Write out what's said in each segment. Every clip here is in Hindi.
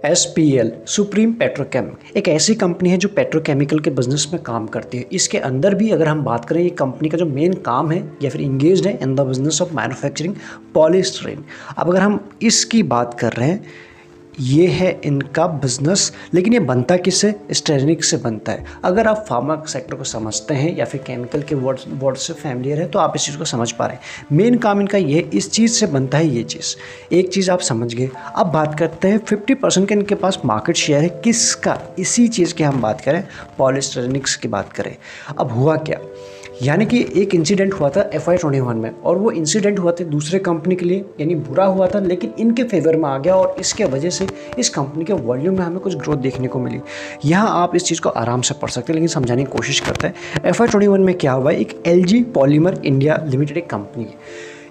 SPL सुप्रीम पेट्रोकेम एक ऐसी कंपनी है जो पेट्रोकेमिकल के बिजनेस में काम करती है। इसके अंदर भी अगर हम बात करें, ये कंपनी का जो मेन काम है या फिर इंगेज्ड है in the business of manufacturing polystyrene. अब अगर हम इसकी बात कर रहे हैं, ये है इनका बिजनेस, लेकिन ये बनता किससे? स्टेरिक से बनता है। अगर आप फार्मा सेक्टर को समझते हैं या फिर केमिकल के वर्ड से फैमिलियर है तो आप इस चीज़ को समझ पा रहे हैं। मेन काम इनका ये इस चीज़ से बनता है। ये चीज़ एक चीज़ आप समझ गए। अब बात करते हैं 50% के इनके पास मार्केट शेयर है। किसका? इसी चीज़ की हम बात करें, पॉलीस्टीरीनिक्स की बात करें। अब हुआ क्या, यानी कि एक इंसिडेंट हुआ था FY21 में, और वो इंसिडेंट हुआ था दूसरे कंपनी के लिए, यानी बुरा हुआ था लेकिन इनके फेवर में आ गया, और इसके वजह से इस कंपनी के वॉल्यूम में हमें कुछ ग्रोथ देखने को मिली। यहाँ आप इस चीज़ को आराम से पढ़ सकते हैं, लेकिन समझाने की कोशिश करते हैं। FY21 में क्या हुआ, एक LG पॉलीमर इंडिया लिमिटेड एक कंपनी है,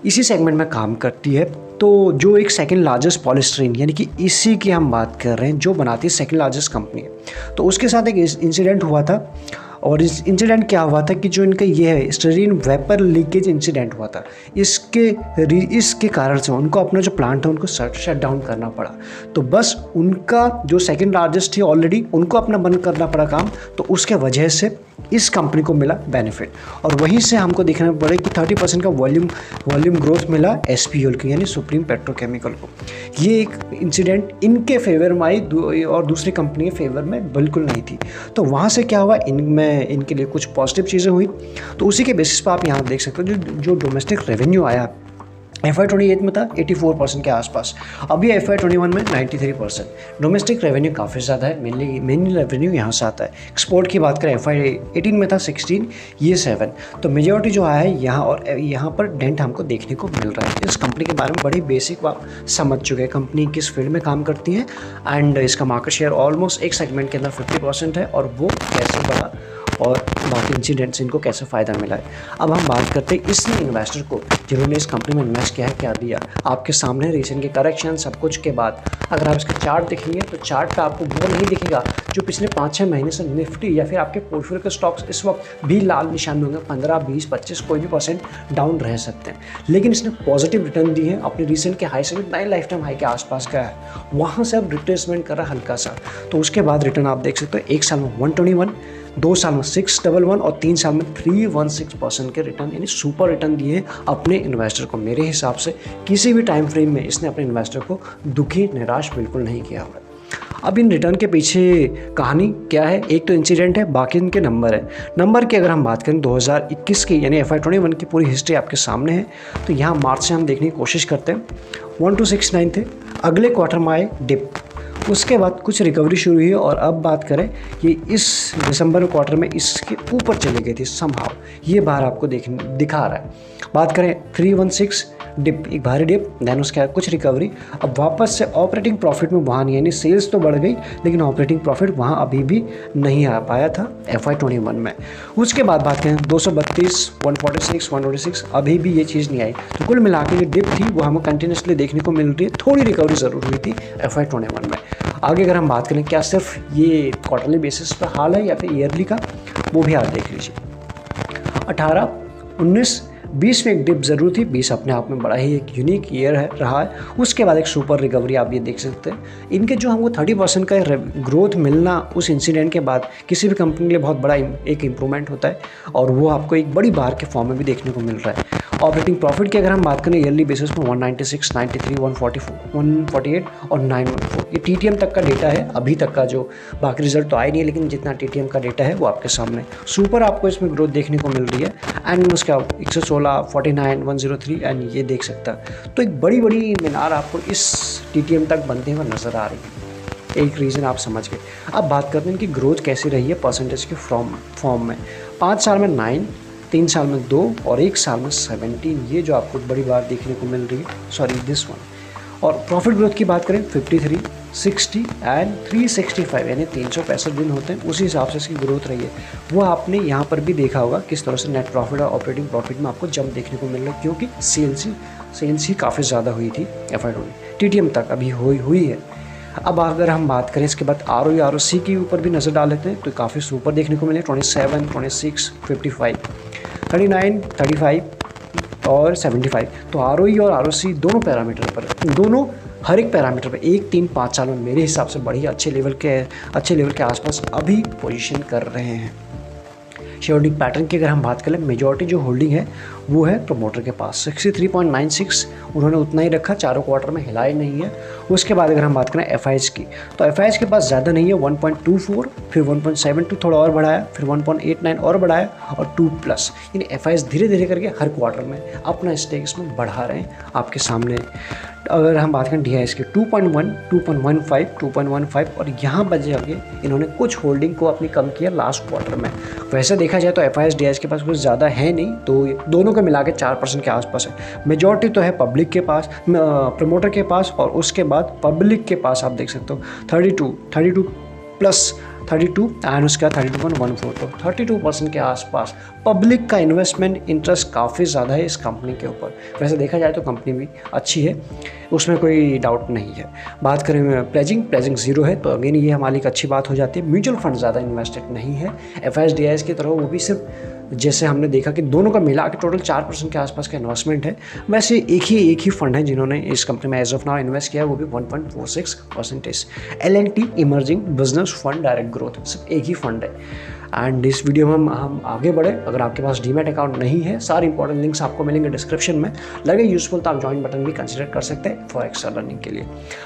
इसी सेगमेंट में काम करती है। तो जो एक सेकंड लार्जेस्ट पॉलीस्टीरीन, यानी कि इसी की हम बात कर रहे हैं, जो बनाती है सेकंड लार्जेस्ट कंपनी है। तो उसके साथ एक इंसिडेंट हुआ था, और इस इंसिडेंट क्या हुआ था कि जो इनका ये है स्टीरीन वेपर लीकेज इंसिडेंट हुआ था। इसके कारण से उनको अपना जो प्लांट है उनको शट डाउन करना पड़ा। तो बस उनका जो सेकंड लार्जेस्ट थी ऑलरेडी, उनको अपना बंद करना पड़ा काम, तो उसके वजह से इस कंपनी को मिला बेनिफिट। और वहीं से हमको देखना पड़े कि 30% का वॉल्यूम ग्रोथ मिला SPL की, यानी सुप्रीम पेट्रोकेमिकल को। ये एक इंसिडेंट इनके फेवर में आई और दूसरी कंपनी के फेवर में बिल्कुल नहीं थी। तो वहाँ से क्या हुआ, इनके लिए कुछ पॉजिटिव चीज़ें हुई। तो उसी के बेसिस पर आप यहाँ देख सकते हो जो डोमेस्टिक रेवेन्यू आया FY28 में था 84% के आसपास, अभी FY21 में 93%। डोमेस्टिक रेवेन्यू काफ़ी ज़्यादा है, मेनली रेवेन्यू यहाँ से आता है। एक्सपोर्ट की बात करें FY18 में था 16, ये 7। तो मेजॉरिटी जो आया है यहाँ, और यहाँ पर डेंट हमको देखने को मिल रहा है। इस कंपनी के बारे में बड़ी बेसिक आप समझ चुके हैं, कंपनी किस फील्ड में काम करती है, एंड इसका मार्केट शेयर ऑलमोस्ट एक सेगमेंट के अंदर 50% है, और वो कैसे बढ़ा और बाकी इंसिडेंट्स इनको कैसे फ़ायदा मिला है। अब हम बात करते हैं इसने इन्वेस्टर को, जिन्होंने इस कंपनी में इन्वेस्ट किया है, क्या दिया। आपके सामने रिसेंट के करेक्शन सब कुछ के बाद अगर आप इसका चार्ट देखेंगे तो चार्ट पे आपको वो नहीं दिखेगा जो पिछले 5-6 महीने से निफ्टी या फिर आपके पोर्टफोलियो के स्टॉक्स इस वक्त भी लाल निशान में होंगे। 15, 20, 25 कोई भी परसेंट डाउन रह सकते हैं, लेकिन इसने पॉजिटिव रिटर्न दी है। अपने रिसेंट के हाई से भी नए लाइफ टाइम हाई के आसपास का है, वहाँ से अब रिट्रेसमेंट कर रहा है हल्का सा। तो उसके बाद रिटर्न आप देख सकते हो, 1 साल में 121, 2 साल में 611 और 3 साल में 316% के रिटर्न, यानी सुपर रिटर्न दिए अपने इन्वेस्टर को। मेरे हिसाब से किसी भी टाइम फ्रेम में इसने अपने इन्वेस्टर को दुखी निराश बिल्कुल नहीं किया हुआ है। अब इन रिटर्न के पीछे कहानी क्या है, एक तो इंसिडेंट है, बाकी इनके नंबर है। नंबर की अगर हम बात करें 2021 की, यानी FY21 की पूरी हिस्ट्री आपके सामने है। तो यहाँ मार्च से हम देखने की कोशिश करते हैं, 1269 थे, अगले क्वार्टर में आए डिप, उसके बाद कुछ रिकवरी शुरू हुई, और अब बात करें कि इस दिसंबर क्वार्टर में इसके ऊपर चली गई थी समहाउ, ये बार आपको दिखा रहा है। बात करें 316 डिप, एक भारी डिप, देन उसके बाद कुछ रिकवरी, अब वापस से ऑपरेटिंग प्रॉफिट में वहाँ नहीं, यानी सेल्स तो बढ़ गई लेकिन ऑपरेटिंग प्रॉफिट वहाँ अभी भी नहीं आ पाया था FY21 में। उसके बाद बात करें 232, 146, 126, अभी भी ये चीज़ नहीं आई। तो कुल मिला के जो डिप थी वो हमें कंटिन्यूसली देखने को मिल रही है। थोड़ी रिकवरी ज़रूर हुई थी FY21 में। आगे अगर हम बात करें, क्या सिर्फ ये क्वार्टरली बेसिस पर हाल है या फिर ईयरली का, वो भी आप देख लीजिए। 18, 19, 20 में एक डिप ज़रूर थी। 20 अपने आप में बड़ा ही एक यूनिक ईयर रहा है। उसके बाद एक सुपर रिकवरी आप ये देख सकते हैं। इनके जो हमको 30% का ग्रोथ मिलना उस इंसिडेंट के बाद किसी भी कंपनी के लिए बहुत बड़ा एक इम्प्रूवमेंट होता है, और वो आपको एक बड़ी बार के फॉर्म में भी देखने को मिल रहा है। ऑपरेटिंग प्रॉफिट की अगर हम बात करें ईयरली बेसिस में 196, 93, 144, 148 और 914, ये TTM तक का डेटा है। अभी तक का जो बाकी रिजल्ट तो आए नहीं है, लेकिन जितना TTM का डेटा है वो आपके सामने। सुपर आपको इसमें ग्रोथ देखने को मिल रही है, एंड उसका 116, 49, 103 एंड ये देख सकता है। तो एक बड़ी मीनार आपको इस TTM तक बनते हुए नज़र आ रही है। एक रीज़न आप समझ गए। अब बात करते हैं कि ग्रोथ कैसी रही है परसेंटेज के फॉर्म में। 5 साल में 9, 3 साल में 2 और 1 साल में 17, ये जो आपको बड़ी बार देखने को मिल रही है, सॉरी दिस वन। और प्रॉफिट ग्रोथ की बात करें 53, 60 एंड 365, यानी 365 दिन होते हैं, उसी हिसाब से इसकी ग्रोथ रही है। वो आपने यहाँ पर भी देखा होगा किस तरह से नेट प्रॉफिट और ऑपरेटिंग प्रॉफिट में आपको जंप देखने को मिल रहा है, क्योंकि सेल्स ही काफ़ी ज़्यादा हुई थी FY20 TTM तक अभी हुई है। अब अगर हम बात करें इसके बाद ROE ROC के ऊपर भी नज़र डाल लेते हैं, तो काफ़ी सुपर देखने को मिले। 27, 26, 55, 39, 35, और 75। तो ROE और ROC दोनों पैरामीटर पर, दोनों हर एक पैरामीटर पर 1, 3, 5 साल में मेरे हिसाब से बढ़िया अच्छे लेवल के आसपास अभी पोजीशन कर रहे हैं। शेयर होल्डिंग पैटर्न की अगर हम बात करें, मेजॉरिटी जो होल्डिंग है वो है प्रमोटर के पास 63.96, उन्होंने उतना ही रखा, चारों क्वार्टर में हिला ही नहीं है। उसके बाद अगर हम बात करें FIs की, तो FIs के पास ज़्यादा नहीं है, 1.24, फिर 1.72 थोड़ा और बढ़ाया, फिर 1.89 और बढ़ाया और 2+, यानी FIs धीरे धीरे करके हर क्वार्टर में अपना स्टेक इसमें बढ़ा रहे हैं आपके सामने। अगर हम बात करें DIs की 2.1, 2.15, 2.15 और यहाँ बचे आगे इन्होंने कुछ होल्डिंग को अपनी कम किया लास्ट क्वार्टर में। वैसे देखा जाए तो FIs DIs के पास कुछ ज़्यादा है नहीं, तो दोनों को मिला के 4% के आसपास है। मेजॉरिटी तो है पब्लिक के पास, प्रमोटर के पास, और उसके बाद पब्लिक के पास आप देख सकते हो 32 प्लस 32 एंड उसका 32.14, तो 32% के आसपास पब्लिक का इन्वेस्टमेंट इंटरेस्ट काफ़ी ज़्यादा है इस कंपनी के ऊपर। वैसे देखा जाए तो कंपनी भी अच्छी है, उसमें कोई डाउट नहीं है। बात करें प्लेजिंग 0 है, तो अगेन ये हमारी एक अच्छी बात हो जाती है। म्यूचुअल फंड ज़्यादा इन्वेस्टेड नहीं है FIs DIs की तरह, वो भी सिर्फ जैसे हमने देखा कि दोनों का मिला के टोटल 4% के आसपास का इन्वेस्टमेंट है। वैसे एक ही फंड है जिन्होंने इस कंपनी में एज ऑफ नाउ इन्वेस्ट किया है, वो भी 1.46%। L&T emerging business fund direct growth, सिर्फ एक ही फंड है। एंड इस वीडियो में हम आगे बढ़े, अगर आपके पास डीमैट अकाउंट नहीं है, सारे इंपॉर्टेंट लिंक्स आपको मिलेंगे डिस्क्रिप्शन में। लगे यूजफुल तो आप ज्वाइन बटन भी कंसिडर कर सकते हैं फॉर एक्स्ट्रा लर्निंग के लिए।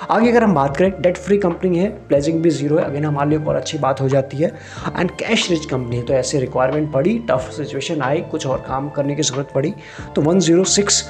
आगे अगर हम बात करें, डेट फ्री कंपनी है, प्लेजिंग भी 0 है, अगेन हमारे लिए और अच्छी बात हो जाती है। एंड कैश रिच कंपनी है, तो ऐसे रिक्वायरमेंट पड़ी, टफ सिचुएशन आई, कुछ और काम करने की ज़रूरत पड़ी, तो 106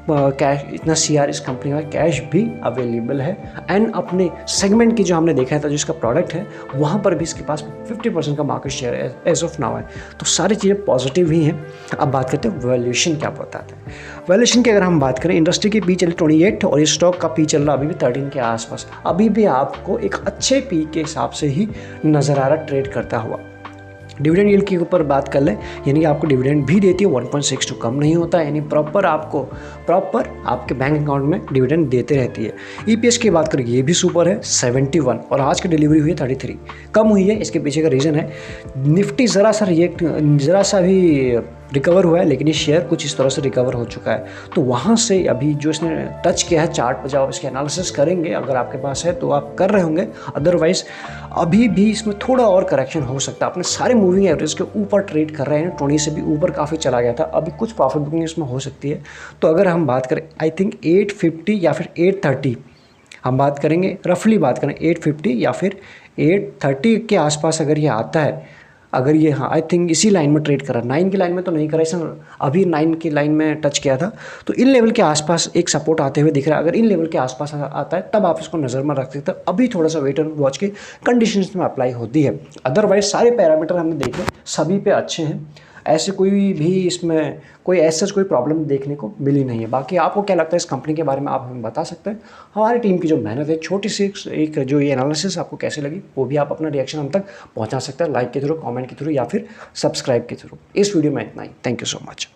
कैश, इतना CR इस कंपनी में कैश भी अवेलेबल है। एंड अपने सेगमेंट की जो हमने देखा था, जो इसका प्रोडक्ट है, वहाँ पर भी इसके पास 50% का market share as of now है। तो सारी चीज़ें पॉजिटिव ही हैं। अब बात करते हैं वैल्यूएशन क्या बताते हैं। वैल्यूएशन की अगर हम बात करें, इंडस्ट्री की पी चल 28 और ये स्टॉक का पी चल रहा अभी भी 13 के आसपास, अभी भी आपको एक अच्छे पी के हिसाब से ही नज़र आ रहा ट्रेड करता हुआ। डिविडेंड यील्ड के ऊपर बात कर लें, यानी कि आपको डिविडेंड भी देती है, 1.62 कम नहीं होता है, यानी प्रॉपर आपके बैंक अकाउंट में डिविडेंड देते रहती है। EPS की बात करें, ये भी सुपर है 71, और आज की डिलीवरी हुई है 33, कम हुई है। इसके पीछे का रीज़न है निफ्टी ज़रा सा भी रिकवर हुआ है, लेकिन ये शेयर कुछ इस तरह से रिकवर हो चुका है। तो वहाँ से अभी जो इसने टच किया है चार्ट पर जाओ, इसके एनालिसिस करेंगे, अगर आपके पास है तो आप कर रहे होंगे, अदरवाइज अभी भी इसमें थोड़ा और करेक्शन हो सकता है। अपने सारे मूविंग एवरेज के ऊपर ट्रेड कर रहे हैं, 20 से भी ऊपर काफ़ी चला गया था, अभी कुछ प्रॉफिट बुकिंग इसमें हो सकती है। तो अगर हम बात करें, आई थिंक 850 या फिर 830, हम बात करेंगे रफली, बात करें 850 या फिर 830 के आसपास अगर ये आता है, अगर ये, हाँ, आई थिंक इसी लाइन में ट्रेड करा, 9 की लाइन में तो नहीं करा, इसने अभी 9 की लाइन में टच किया था, तो इन लेवल के आसपास एक सपोर्ट आते हुए दिख रहा है। अगर इन लेवल के आसपास आता है तब आप इसको नज़र में रख सकते हैं। अभी थोड़ा सा वेट एंड वॉच के कंडीशंस में अप्लाई होती है, अदरवाइज सारे पैरामीटर हमने देखे, सभी पे अच्छे हैं, ऐसे कोई भी इसमें कोई ऐसा कोई प्रॉब्लम देखने को मिली नहीं है। बाकी आपको क्या लगता है इस कंपनी के बारे में, आप हमें बता सकते हैं। हमारी टीम की जो मेहनत है, छोटी सी एक जो ये एनालिसिस आपको कैसे लगी, वो भी आप अपना रिएक्शन हम तक पहुंचा सकते हैं, लाइक के थ्रू, कमेंट के थ्रू या फिर सब्सक्राइब के थ्रू। इस वीडियो में इतना ही। Thank you so much.